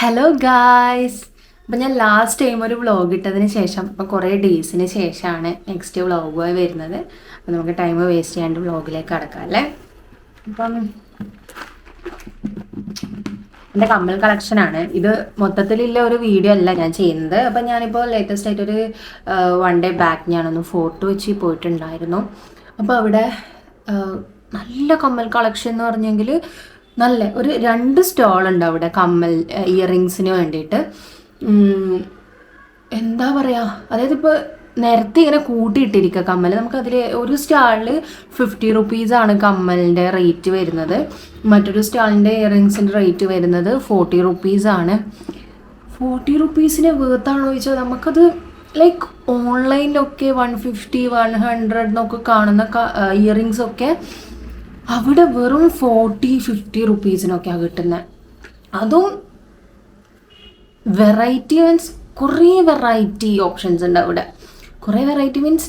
Hello guys. അപ്പം ഞാൻ last time ഒരു വ്ളോഗ് ഇട്ടതിന് ശേഷം ഇപ്പം കുറേ ഡേയ്സിന് ശേഷമാണ് നെക്സ്റ്റ് വ്ളോഗുമായി വരുന്നത്. അപ്പം നമുക്ക് ടൈം വേസ്റ്റ് ചെയ്യാണ്ട് വ്ളോഗിലേക്ക് കടക്കാം അല്ലേ. അപ്പം എൻ്റെ കമ്മൽ കളക്ഷനാണ് ഇത്. മൊത്തത്തിലുള്ള ഒരു വീഡിയോ അല്ല ഞാൻ ചെയ്യുന്നത്. അപ്പം ഞാനിപ്പോൾ ലേറ്റസ്റ്റ് ആയിട്ടൊരു 1 ഡേ ബാക്ക് ഞാനൊന്ന് ഫോട്ടോ വെച്ച് പോയിട്ടുണ്ടായിരുന്നു. അപ്പോൾ അവിടെ നല്ല കമ്മൽ കളക്ഷൻ എന്ന് പറഞ്ഞെങ്കിൽ നല്ല ഒരു 2 സ്റ്റോളുണ്ട് അവിടെ കമ്മൽ ഇയറിങ്സിന് വേണ്ടിയിട്ട്. എന്താ പറയുക, അതായത് ഇപ്പോൾ നേരത്തെ ഇങ്ങനെ കൂട്ടിയിട്ടിരിക്കുക കമ്മൽ. നമുക്കതിൽ ഒരു സ്റ്റാളിൽ 50 റുപ്പീസാണ് കമ്മലിൻ്റെ റേറ്റ് വരുന്നത്. മറ്റൊരു സ്റ്റാളിൻ്റെ ഇയറിങ്സിൻ്റെ റേറ്റ് വരുന്നത് 40 റുപ്പീസാണ്. 40 റുപ്പീസിന് വേർത്താണോ ചോദിച്ചാൽ നമുക്കത് ലൈക്ക് ഓൺലൈനിലൊക്കെ 150 100 എന്നൊക്കെ കാണുന്ന ഇയറിങ്സൊക്കെ അവിടെ വെറും 40-50 റുപ്പീസിനൊക്കെയാണ് കിട്ടുന്നത്. അതും വെറൈറ്റി മീൻസ് കുറേ വെറൈറ്റി ഓപ്ഷൻസ് ഉണ്ട് അവിടെ. കുറേ variety means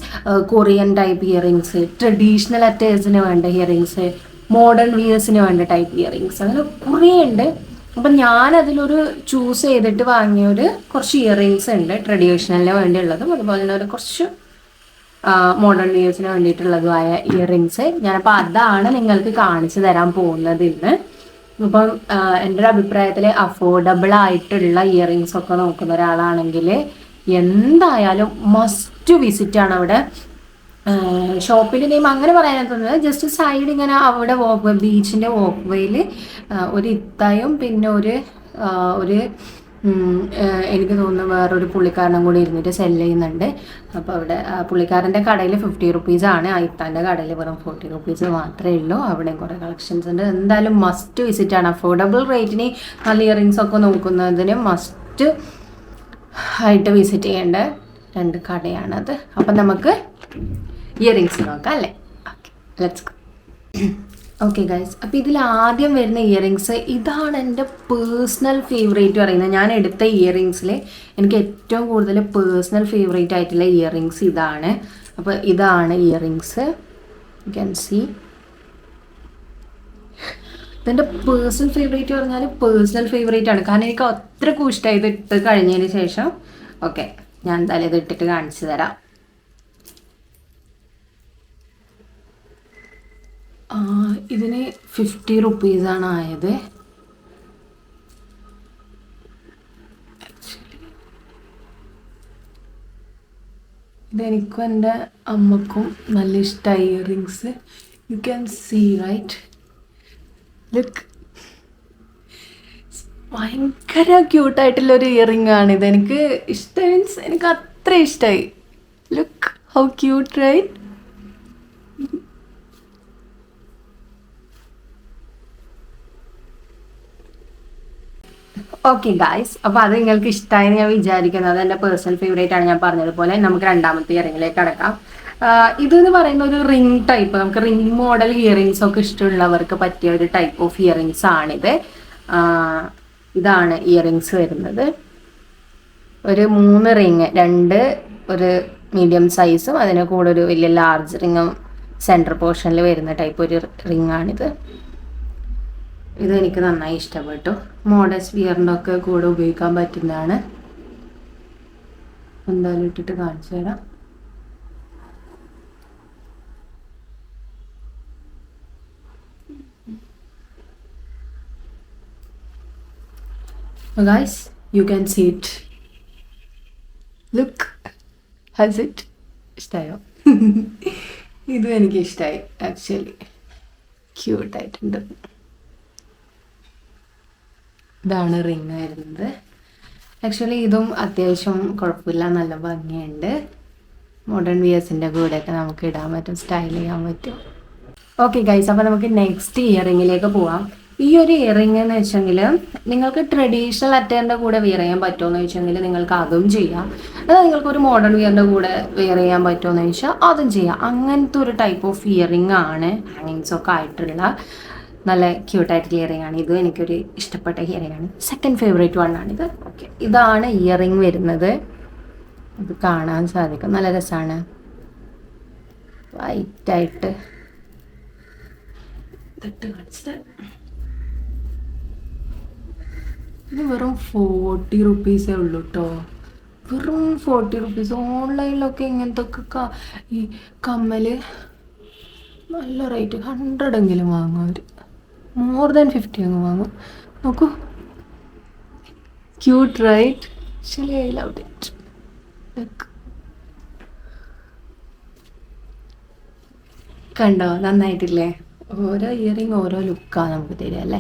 Korean type earrings, traditional അറ്റേഴ്സിന് വേണ്ട ഇയറിങ്സ്, മോഡേൺ വിയേഴ്സിന് വേണ്ട ടൈപ്പ് ഇയറിങ്സ്, അങ്ങനെ കുറേ ഉണ്ട്. അപ്പം ഞാനതിലൊരു ചൂസ് ചെയ്തിട്ട് വാങ്ങിയൊരു കുറച്ച് ഇയറിങ്സ് ഉണ്ട്. ട്രഡീഷണലിന് വേണ്ടിയുള്ളതും അതുപോലെ തന്നെ ഒരു കുറച്ച് മോഡേൺ വിയേഴ്സിന് വേണ്ടിയിട്ടുള്ളതുമായ ഇയറിങ്സ്. ഞാനപ്പോൾ അതാണ് നിങ്ങൾക്ക് കാണിച്ചു തരാൻ പോകുന്നത് ഇന്ന്. അപ്പം എൻ്റെ ഒരു അഭിപ്രായത്തിൽ അഫോർഡബിൾ ആയിട്ടുള്ള ഇയറിങ്സ് ഒക്കെ നോക്കുന്ന ഒരാളാണെങ്കിൽ എന്തായാലും മസ്റ്റ് വിസിറ്റ് ആണ് അവിടെ. ഷോപ്പിൻ്റെ നെയിം അങ്ങനെ പറയാനൊന്നുമില്ല, ജസ്റ്റ് സൈഡ് ഇങ്ങനെ അവിടെ ബീച്ചിൻ്റെ വോക്ക് വേയിൽ ഒരു ഇത്തായും പിന്നെ ഒരു എനിക്ക് തോന്നുന്നു വേറൊരു പുള്ളിക്കാരനും കൂടി ഇരുന്നിട്ട് സെല് ചെയ്യുന്നുണ്ട്. അപ്പോൾ അവിടെ പുള്ളിക്കാരൻ്റെ കടയിൽ 50 റുപ്പീസാണ്, ഇത്താൻ്റെ കടയിൽ വെറും 40 റുപ്പീസ് മാത്രമേ ഉള്ളൂ. അവിടെയും കുറേ കളക്ഷൻസ് ഉണ്ട്. എന്തായാലും മസ്റ്റ് വിസിറ്റ് ആണ്. അഫോർഡബിൾ റേറ്റിന് നല്ല ഇയറിങ്സ് ഒക്കെ നോക്കുന്നതിന് മസ്റ്റ് ആയിട്ട് വിസിറ്റ് ചെയ്യേണ്ട 2 കടയാണത്. അപ്പം നമുക്ക് ഇയറിങ്സ് നോക്കാം അല്ലേ. Okay, let's go. Okay guys, അപ്പോൾ ഇതിൽ ആദ്യം വരുന്ന ഇയറിങ്സ് ഇതാണ് എൻ്റെ പേഴ്സണൽ ഫേവറേറ്റ് പറയുന്നത്. ഞാൻ എടുത്ത ഇയറിങ്സിൽ എനിക്ക് ഏറ്റവും കൂടുതൽ പേഴ്സണൽ ഫേവറേറ്റ് ആയിട്ടുള്ള ഇയറിങ്സ് ഇതാണ്. അപ്പോൾ ഇതാണ് ഇയറിങ്സ്, യു ക്യാൻ സീ. ഇതെൻ്റെ പേഴ്സണൽ ഫേവറേറ്റ് പറഞ്ഞാൽ പേഴ്സണൽ ഫേവറേറ്റ് ആണ്, കാരണം എനിക്ക് അത്രക്കും ഇഷ്ടമായി ഇത് ഇട്ട് കഴിഞ്ഞതിന് ശേഷം. ഓക്കെ, ഞാൻ എന്തായാലും ഇത് ഇട്ടിട്ട് കാണിച്ചു തരാം. ഇതിന് 50 റുപ്പീസാണ് ആയത്. ഇതെനിക്കും എൻ്റെ അമ്മക്കും നല്ല ഇഷ്ടമായി earrings. You can see right, look. ഭയങ്കര ക്യൂട്ടായിട്ടുള്ളൊരു ഇയറിംഗ് ആണ് ഇത്. എനിക്ക് ഇഷ്ടം മീൻസ് എനിക്ക് അത്ര ഇഷ്ടമായി. Look how cute right. Okay guys, അപ്പോൾ അത് നിങ്ങൾക്ക് ഇഷ്ടമായെന്ന് ഞാൻ വിചാരിക്കുന്നത്. എൻ്റെ പേഴ്സണൽ ഫേവറേറ്റ് ആണ്. ഞാൻ പറഞ്ഞതുപോലെ നമുക്ക് രണ്ടാമത്തെ ഇയറിങ്ങിലേക്ക് കടക്കാം. ഇതെന്ന് പറയുന്ന ഒരു റിംഗ് ടൈപ്പ്, നമുക്ക് റിംഗ് മോഡൽ ഇയറിങ്സ് ഒക്കെ ഇഷ്ടമുള്ളവർക്ക് പറ്റിയ ഒരു ടൈപ്പ് ഓഫ് ഇയറിങ്സ് ആണിത്. ഇതാണ് ഇയറിങ്സ് വരുന്നത്. ഒരു 3 റിങ്, 2 ഒരു മീഡിയം സൈസും അതിന് കൂടെ ഒരു വലിയ ലാർജ് റിങ്ങും സെൻറ്റർ പോർഷനിൽ വരുന്ന ടൈപ്പ് ഒരു റിംഗ് ആണിത്. ഇതെനിക്ക് നന്നായി ഇഷ്ടപ്പെട്ടു. മോഡസ്റ്റ് വിയറിൻ്റെ ഒക്കെ കൂടെ ഉപയോഗിക്കാൻ പറ്റുന്നതാണ്. എന്തായാലും ഇട്ടിട്ട് കാണിച്ചു തരാം. Guys, you can see it. Look, has it? ഇഷ്ടമായോ? ഇതും എനിക്ക് ഇഷ്ടമായി ആക്ച്വലി, ക്യൂട്ടായിട്ടുണ്ട്. ഇതാണ് റിങ് വരുന്നത്. ആക്ച്വലി ഇതും അത്യാവശ്യം കുഴപ്പമില്ല, നല്ല ഭംഗിയുണ്ട്. മോഡേൺ വിയേഴ്സിൻ്റെ കൂടെയൊക്കെ നമുക്ക് ഇടാൻ പറ്റും, സ്റ്റൈൽ ചെയ്യാൻ പറ്റും. ഓക്കെ ഗൈസ്, അപ്പോൾ നമുക്ക് നെക്സ്റ്റ് ഇയറിങ്ങിലേക്ക് പോവാം. ഈ ഒരു ഇയറിങ് എന്ന് വെച്ചെങ്കിൽ നിങ്ങൾക്ക് ട്രഡീഷണൽ അറ്റയറിൻ്റെ കൂടെ വെയർ ചെയ്യാൻ പറ്റുമോ എന്ന് ചോദിച്ചെങ്കിൽ നിങ്ങൾക്ക് അതും ചെയ്യാം. അത് നിങ്ങൾക്കൊരു മോഡേൺ വിയറിൻ്റെ കൂടെ വെയർ ചെയ്യാൻ പറ്റുമോ എന്ന് ചോദിച്ചാൽ അതും ചെയ്യാം. അങ്ങനത്തെ ഒരു ടൈപ്പ് ഓഫ് ഇയറിങ് ആണ്, ഹാങ്ങിങ്സ് ഒക്കെ ആയിട്ടുള്ള നല്ല ക്യൂട്ടായിട്ടുള്ള ഇയറിംഗ് ആണ്. ഇതും എനിക്കൊരു ഇഷ്ടപ്പെട്ട ഇയറിംഗ് ആണ്. സെക്കൻഡ് ഫേവറേറ്റ് വൺ ആണിത്. ഓക്കെ, ഇതാണ് ഇയറിംഗ് വരുന്നത്. ഇത് കാണാൻ സാധിക്കും, നല്ല രസമാണ്. വൈറ്റായിട്ട് ഇതിട്ട് കാണിച്ചത്. ഇത് വെറും 40 റുപ്പീസേ ഉള്ളൂ കേട്ടോ. വെറും 40 റുപ്പീസ്. ഓൺലൈനിലൊക്കെ ഇങ്ങനത്തെ ഒക്കെ ഈ കമ്മല് നല്ല റേറ്റ്, 100 എങ്കിലും വാങ്ങും അവർ. മോർ ദാൻ 50 അങ്ങ് വാങ്ങും. നോക്കൂ, cute right. Actually I love it. കണ്ടോ, നന്നായിട്ടില്ലേ? ഓരോ ഇയറിങ് ഓരോ ലുക്കാണ് നമുക്ക് തരിക അല്ലേ.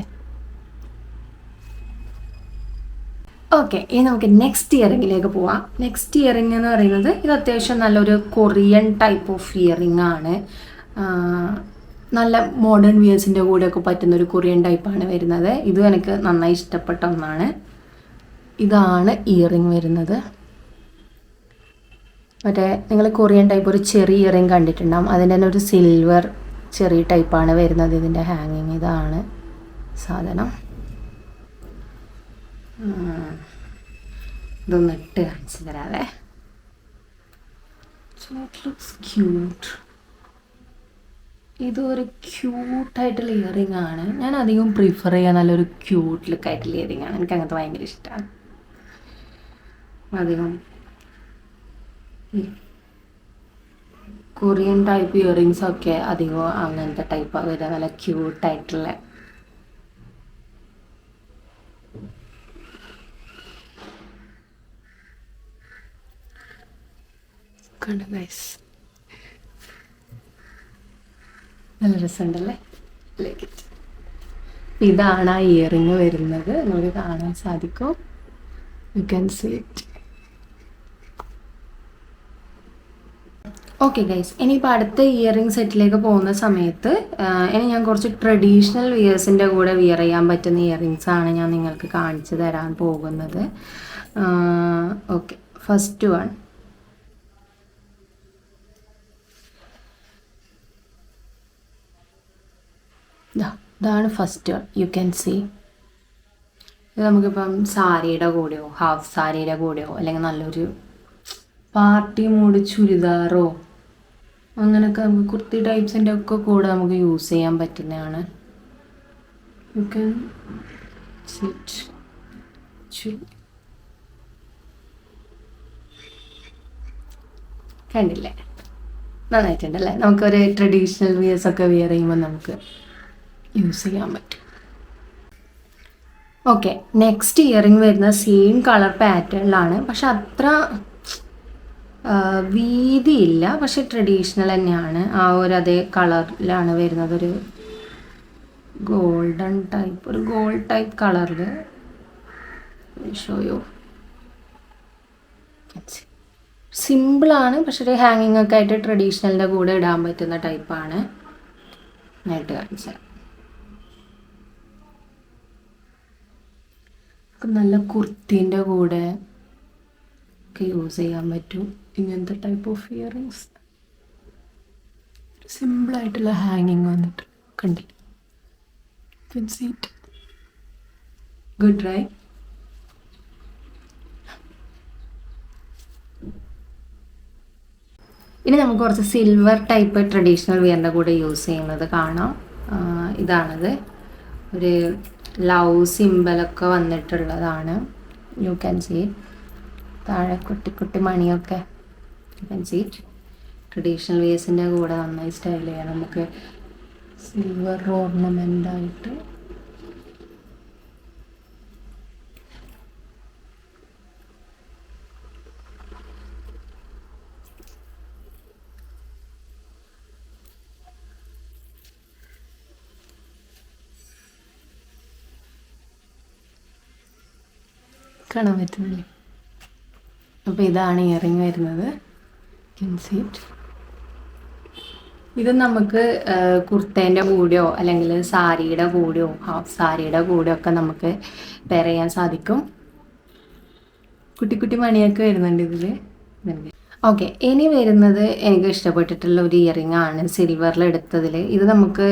ഓക്കെ, ഇനി നമുക്ക് നെക്സ്റ്റ് ഇയറിങ്ങിലേക്ക് പോവാം. നെക്സ്റ്റ് ഇയറിങ് എന്ന് പറയുന്നത് ഇത് അത്യാവശ്യം നല്ലൊരു കൊറിയൻ ടൈപ്പ് ഓഫ് ഇയറിങ് ആണ്. നല്ല മോഡേൺ വിയേഴ്സിൻ്റെ കൂടെയൊക്കെ പറ്റുന്ന ഒരു കൊറിയൻ ടൈപ്പാണ് വരുന്നത്. ഇതും എനിക്ക് നന്നായി ഇഷ്ടപ്പെട്ട ഒന്നാണ്. ഇതാണ് ഇയറിങ് വരുന്നത്. മറ്റേ നിങ്ങൾ കൊറിയൻ ടൈപ്പ് ഒരു ചെറിയ ഇയറിങ് കണ്ടിട്ടുണ്ടാകും. അതിൻ്റെ തന്നെ ഒരു സിൽവർ ചെറിയ ടൈപ്പാണ് വരുന്നത്. ഇതിൻ്റെ ഹാങ്ങിങ് ഇതാണ് സാധനം. ഇതൊന്ന് ഇട്ട് കാണിച്ചു തരാവേ. ക്യൂട്ട്. ഇതൊരു ക്യൂട്ടായിട്ടുള്ള ഇയറിങ് ആണ്. ഞാൻ അധികം പ്രിഫർ ചെയ്യാൻ നല്ലൊരു ക്യൂട്ട് ലുക്കായിട്ടുള്ള ഇയറിങ് ആണ്. എനിക്ക് അങ്ങനത്തെ ഭയങ്കര ഇഷ്ടമാണ്. അധികം കൊറിയൻ ടൈപ്പ് ഇയറിങ്സ് ഒക്കെ അധികം അങ്ങനത്തെ ടൈപ്പാണ് വരിക, നല്ല ക്യൂട്ടായിട്ടുള്ള. കണ്ടോ ഗൈസ്, നല്ല രസമുണ്ടല്ലേ. ഇതാണ് ആ ഇയറിങ് വരുന്നത്. നിങ്ങൾക്ക് കാണാൻ സാധിക്കും. You can see it. Okay guys, ഇനിയിപ്പോൾ അടുത്ത ഇയറിങ് സെറ്റിലേക്ക് പോകുന്ന സമയത്ത് ഇനി ഞാൻ കുറച്ച് ട്രഡീഷണൽ വിയേഴ്സിൻ്റെ കൂടെ വിയർ ചെയ്യാൻ പറ്റുന്ന ഇയറിങ്സ് ആണ് ഞാൻ നിങ്ങൾക്ക് കാണിച്ചു തരാൻ പോകുന്നത്. Okay, first one. ഇതാണ് first one. You can see. ഇത് നമുക്കിപ്പം സാരിയുടെ കൂടെയോ ഹാഫ് സാരിയുടെ കൂടെയോ അല്ലെങ്കിൽ നല്ലൊരു പാർട്ടി മൂഡ് ചുരിദാറോ അങ്ങനെയൊക്കെ നമുക്ക് കുർത്തി ടൈപ്സിൻ്റെ ഒക്കെ കൂടെ നമുക്ക് യൂസ് ചെയ്യാൻ പറ്റുന്നതാണ്. You can sit. കണ്ടില്ലേ, നന്നായിട്ടുണ്ടല്ലേ. നമുക്കൊരു ട്രഡീഷണൽ വിയേഴ്സ് ഒക്കെ വിയർ ചെയ്യുമ്പോൾ നമുക്ക് യൂസ് ചെയ്യാൻ പറ്റും. ഓക്കെ, നെക്സ്റ്റ് ഇയറിങ് വരുന്ന സെയിം കളർ പാറ്റേണിലാണ്. പക്ഷെ അത്ര വീതിയില്ല, പക്ഷെ ട്രഡീഷണൽ തന്നെയാണ്. ആ ഒരു അതേ കളറിലാണ് വരുന്നത്. ഒരു ഗോൾഡൻ ടൈപ്പ്, ഒരു ഗോൾഡ് ടൈപ്പ് കളറിൽ ഷോയോ. സിമ്പിളാണ്, പക്ഷെ ഒരു ഹാങ്ങിങ് ഒക്കെ ആയിട്ട് ട്രഡീഷണലിൻ്റെ കൂടെ ഇടാൻ പറ്റുന്ന ടൈപ്പാണ്. നേരിട്ട് കാണിച്ചാൽ നല്ല കുർത്തീൻ്റെ കൂടെ ഒക്കെ യൂസ് ചെയ്യാൻ പറ്റും ഇങ്ങനത്തെ ടൈപ്പ് ഓഫ് ഇയറിങ്സ്. സിമ്പിളായിട്ടുള്ള ഹാങ്ങിങ് വന്നിട്ട് കണ്ടില്ല. Good right. ഇനി നമുക്ക് കുറച്ച് സിൽവർ ടൈപ്പ് ട്രഡീഷണൽ വിയറിൻ്റെ കൂടെ യൂസ് ചെയ്യുന്നത് കാണാം. ഇതാണത്. ഒരു ലവ് സിമ്പലൊക്കെ വന്നിട്ടുള്ളതാണ്. You can see. താഴെ കുട്ടി കുട്ടി മണിയൊക്കെ യു ക്യാൻ സീ. ട്രഡീഷണൽ വേസിൻ്റെ കൂടെ നന്നായി സ്റ്റൈൽ ചെയ്യാം നമുക്ക് സിൽവർ ഓർണമെൻ്റ് ആയിട്ട്. കാണാൻ പറ്റുന്നില്ലേ? അപ്പോൾ ഇതാണ് ഇയറിങ് വരുന്നത്. ഇത് നമുക്ക് കുർത്തേൻ്റെ കൂടെയോ അല്ലെങ്കിൽ സാരിയുടെ കൂടെയോ ഹാഫ് സാരിയുടെ കൂടെയോ ഒക്കെ നമുക്ക് പെയർ ചെയ്യാൻ സാധിക്കും. കുട്ടി കുട്ടി മണിയൊക്കെ വരുന്നുണ്ട് ഇതിൽ. ഓക്കെ, ഇനി വരുന്നത് എനിക്ക് ഇഷ്ടപ്പെട്ടിട്ടുള്ള ഒരു ഇയറിങ് ആണ് സിൽവറിൽ എടുത്തതിൽ. ഇത് നമുക്ക്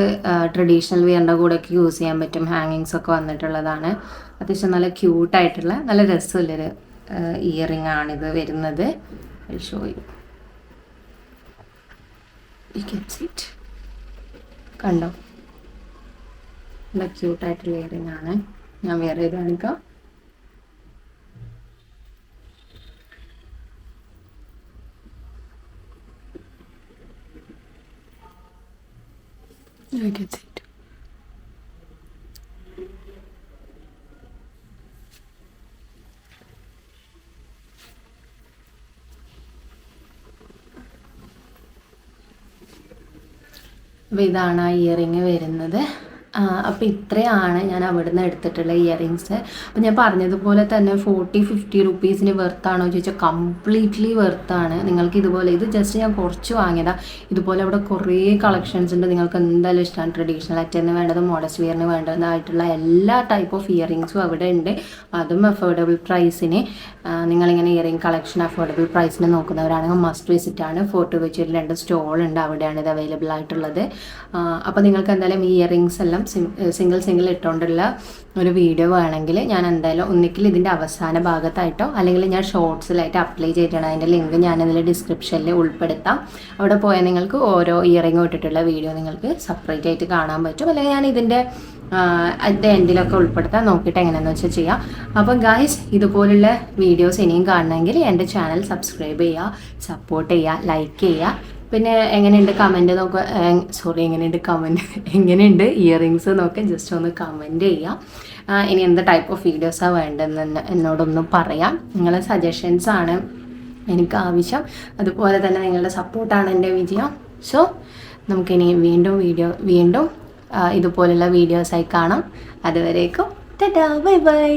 ട്രഡീഷണൽ വിയറിൻ്റെ കൂടെയൊക്കെ യൂസ് ചെയ്യാൻ പറ്റും. ഹാങ്ങിങ്സ് ഒക്കെ വന്നിട്ടുള്ളതാണ്. അത്യാവശ്യം നല്ല ക്യൂട്ടായിട്ടുള്ള നല്ല രസമുള്ളൊരു ഇയറിങ് ആണിത് വരുന്നത്. Show you. You can see it. കണ്ടോ, നല്ല ക്യൂട്ടായിട്ടുള്ള ഇയറിങ് ആണ്. ഞാൻ വേറെ ഇത് കാണിക്കാം. I can see it. അപ്പോൾ ഇതാണ് ആ ഇയറിങ് വരുന്നത്. അപ്പോൾ ഇത്രയാണ് ഞാൻ അവിടുന്ന് എടുത്തിട്ടുള്ള ഇയറിങ്സ്. അപ്പോൾ ഞാൻ പറഞ്ഞതുപോലെ തന്നെ 40-50 റുപ്പീസിന് വെർത്താണോ ചോദിച്ചാൽ കംപ്ലീറ്റ്ലി വെർത്താണ്. നിങ്ങൾക്ക് ഇതുപോലെ ഇത് ജസ്റ്റ് ഞാൻ കുറച്ച് വാങ്ങിയതാണ്. ഇതുപോലെ അവിടെ കുറേ കളക്ഷൻസ് ഉണ്ട്. നിങ്ങൾക്ക് എന്തായാലും ഇഷ്ടമാണ്. ട്രഡീഷണൽ അറ്ററിന് വേണ്ടതും മോഡസ്റ്റ് വിയറിന് വേണ്ടതായിട്ടുള്ള എല്ലാ ടൈപ്പ് ഓഫ് ഇയറിങ്സും അവിടെ ഉണ്ട്. അതും അഫോർഡബിൾ പ്രൈസിന്. നിങ്ങളിങ്ങനെ ഇയറിങ് കളക്ഷൻ അഫോർഡബിൾ പ്രൈസിന് നോക്കുന്നവരാണെങ്കിൽ മസ്റ്റ് വിസിറ്റ് ആണ്. ഫോർട്ട് കൊച്ചിയിൽ 2 സ്റ്റോൾ ഉണ്ട്, അവിടെയാണ് ഇത് അവൈലബിൾ ആയിട്ടുള്ളത്. അപ്പോൾ നിങ്ങൾക്ക് എന്തായാലും ഈ ഇയറിങ്സ് എല്ലാം സിംഗിൾ ഇട്ടുകൊണ്ടുള്ള ഒരു വീഡിയോ വേണമെങ്കിൽ ഞാൻ എന്തായാലും ഒന്നിക്കിൽ ഇതിൻ്റെ അവസാന ഭാഗത്തായിട്ടോ അല്ലെങ്കിൽ ഞാൻ ഷോർട്സിലായിട്ട് അപ്ലൈ ചെയ്തിട്ടാണ്. അതിൻ്റെ ലിങ്ക് ഞാനതിൽ ഡിസ്ക്രിപ്ഷനിൽ ഉൾപ്പെടുത്താം. അവിടെ പോയാൽ നിങ്ങൾക്ക് ഓരോ ഇയറിങ് ഇട്ടിട്ടുള്ള വീഡിയോ നിങ്ങൾക്ക് സെപ്പറേറ്റ് ആയിട്ട് കാണാൻ പറ്റും. അല്ലെങ്കിൽ ഞാൻ ഇതിൻ്റെ അതിൻ്റെ എൻഡിലൊക്കെ ഉൾപ്പെടുത്താൻ നോക്കിയിട്ട് എങ്ങനെയാണെന്ന് വെച്ചാൽ ചെയ്യാം. അപ്പം ഗായ്സ്, ഇതുപോലുള്ള വീഡിയോസ് ഇനിയും കാണണമെങ്കിൽ എൻ്റെ ചാനൽ സബ്സ്ക്രൈബ് ചെയ്യുക, സപ്പോർട്ട് ചെയ്യുക, ലൈക്ക് ചെയ്യുക. പിന്നെ എങ്ങനെയുണ്ട് കമൻറ്റ് നോക്കുക, എങ്ങനെയുണ്ട് ഇയറിങ്സ് നോക്കാൻ ജസ്റ്റ് ഒന്ന് കമൻറ്റ് ചെയ്യാം. ഇനി എന്ത് ടൈപ്പ് ഓഫ് വീഡിയോസാണ് വേണ്ടതെന്ന് എന്നോടൊന്ന് പറയാം. നിങ്ങളുടെ സജഷൻസാണ് എനിക്ക് ആവശ്യം. അതുപോലെ തന്നെ നിങ്ങളുടെ സപ്പോർട്ടാണ് എൻ്റെ വിജയം. സോ നമുക്കിനി വീണ്ടും ഇതുപോലുള്ള വീഡിയോസായി കാണാം. അതുവരേക്കും ടാറ്റാ, ബൈ ബൈ.